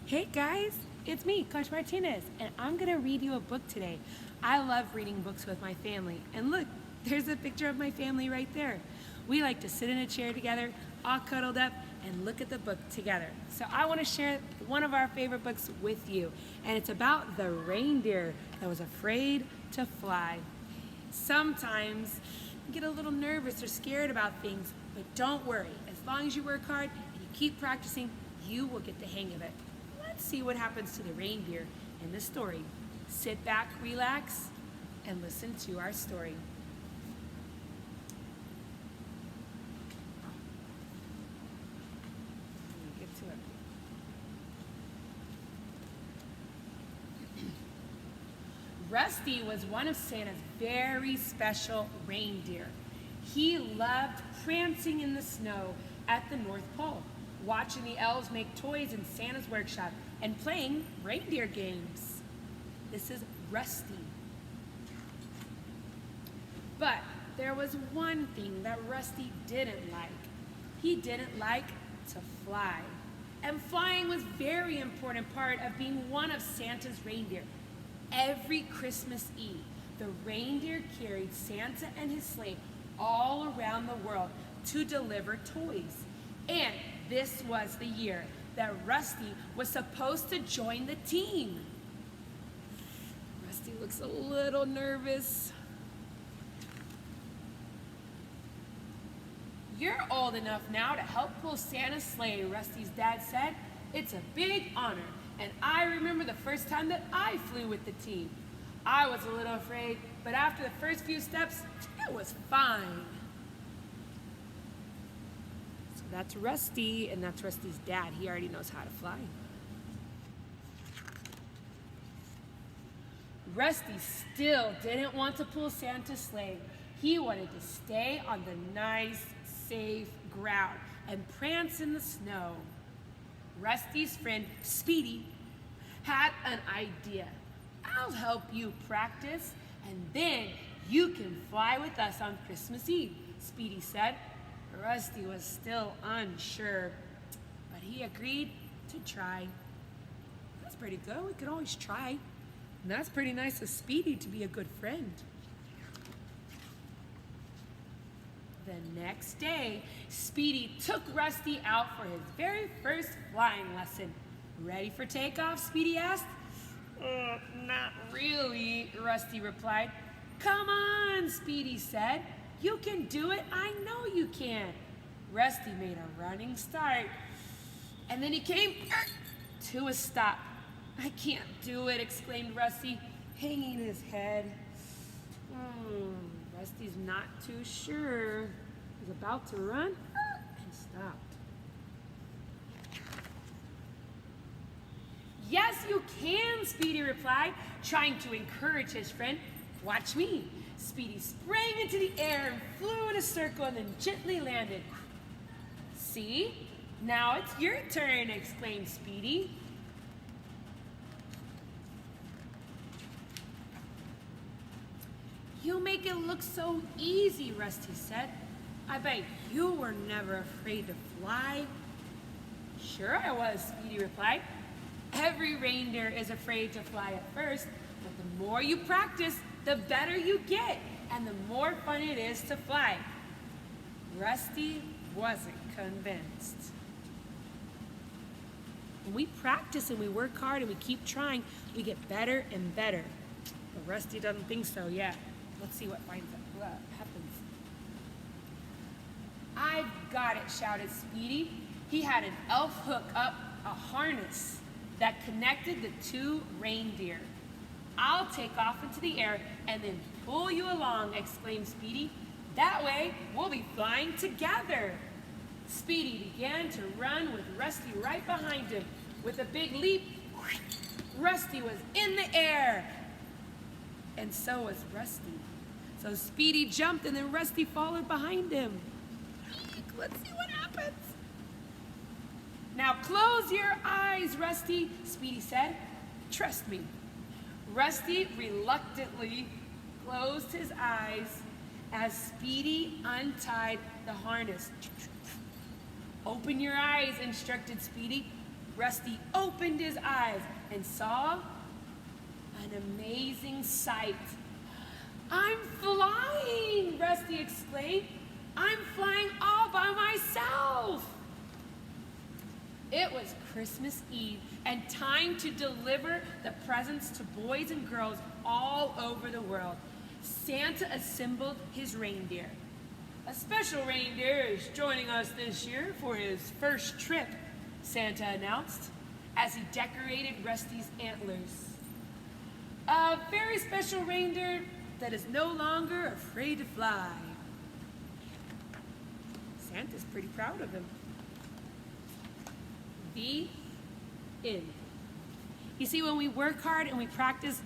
Hey guys, it's me, Coach Martinez, and I'm gonna read you a book today. I love reading books with my family, and look, there's a picture of my family right there. We like to sit in a chair together, all cuddled up, and look at the book together. So I want to share one of our favorite books with you, and it's about the reindeer that was afraid to fly. Sometimes you get a little nervous or scared about things, but don't worry. As long as you work hard and you keep practicing, you will get the hang of it. Let's see what happens to the reindeer in this story. Sit back, relax, and listen to our story. Let me get to it. Rusty was one of Santa's very special reindeer. He loved prancing in the snow at the North Pole, watching the elves make toys in Santa's workshop, and playing reindeer games. This is Rusty. But there was one thing that Rusty didn't like. He didn't like to fly. And flying was a very important part of being one of Santa's reindeer. Every Christmas Eve, the reindeer carried Santa and his sleigh all around the world to deliver toys. And this was the year that Rusty was supposed to join the team. Rusty looks a little nervous. You're old enough now to help pull Santa's sleigh, Rusty's dad said. It's a big honor, and I remember the first time that I flew with the team. I was a little afraid, but after the first few steps, it was fine. So that's Rusty, and that's Rusty's dad. He already knows how to fly. Rusty still didn't want to pull Santa's sleigh. He wanted to stay on the nice, safe ground and prance in the snow. Rusty's friend, Speedy, had an idea. I'll help you practice, and then you can fly with us on Christmas Eve, Speedy said. Rusty was still unsure, but he agreed to try. That's pretty good. We could always try. And that's pretty nice of Speedy to be a good friend. The next day, Speedy took Rusty out for his very first flying lesson. Ready for takeoff? Speedy asked. Not really, Rusty replied. Come on, Speedy said. You can do it. I know you can. Rusty made a running start. And then he came to a stop. I can't do it, exclaimed Rusty, hanging his head. Rusty's not too sure. He's about to run and stopped. Yes, you can, Speedy replied, trying to encourage his friend. Watch me. Speedy sprang into the air and flew in a circle and then gently landed. See? Now it's your turn, exclaimed Speedy. You make it look so easy, Rusty said. I bet you were never afraid to fly. Sure I was, Speedy replied. Every reindeer is afraid to fly at first, but the more you practice, the better you get, and the more fun it is to fly. Rusty wasn't convinced. When we practice and we work hard and we keep trying, we get better and better. But Rusty doesn't think so yet. Let's see what happens. I've got it, shouted Speedy. He had an elf hook up a harness that connected the two reindeer. I'll take off into the air and then pull you along, exclaimed Speedy. That way, we'll be flying together. Speedy began to run with Rusty right behind him. With a big leap, Rusty was in the air. And so was Rusty. So Speedy jumped and then Rusty followed behind him. Let's see what happens. Now close your eyes, Rusty, Speedy said. Trust me. Rusty reluctantly closed his eyes as Speedy untied the harness. Open your eyes, instructed Speedy. Rusty opened his eyes and saw an amazing sight. "I'm flying!" Rusty exclaimed. "I'm flying all by myself!" It was Christmas Eve and time to deliver the presents to boys and girls all over the world. Santa assembled his reindeer. "A special reindeer is joining us this year for his first trip," Santa announced as he decorated Rusty's antlers. "A very special reindeer that is no longer afraid to fly." Santa's pretty proud of him. The end. You see, when we work hard and we practice,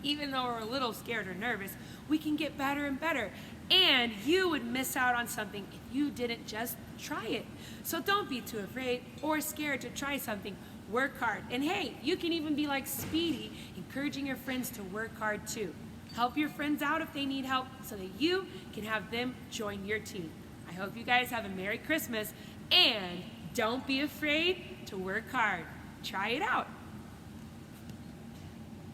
even though we're a little scared or nervous, we can get better and better. And you would miss out on something if you didn't just try it. So don't be too afraid or scared to try something. Work hard. And hey, you can even be like Speedy, encouraging your friends to work hard too. Help your friends out if they need help so that you can have them join your team. I hope you guys have a Merry Christmas, and don't be afraid to work hard. Try it out.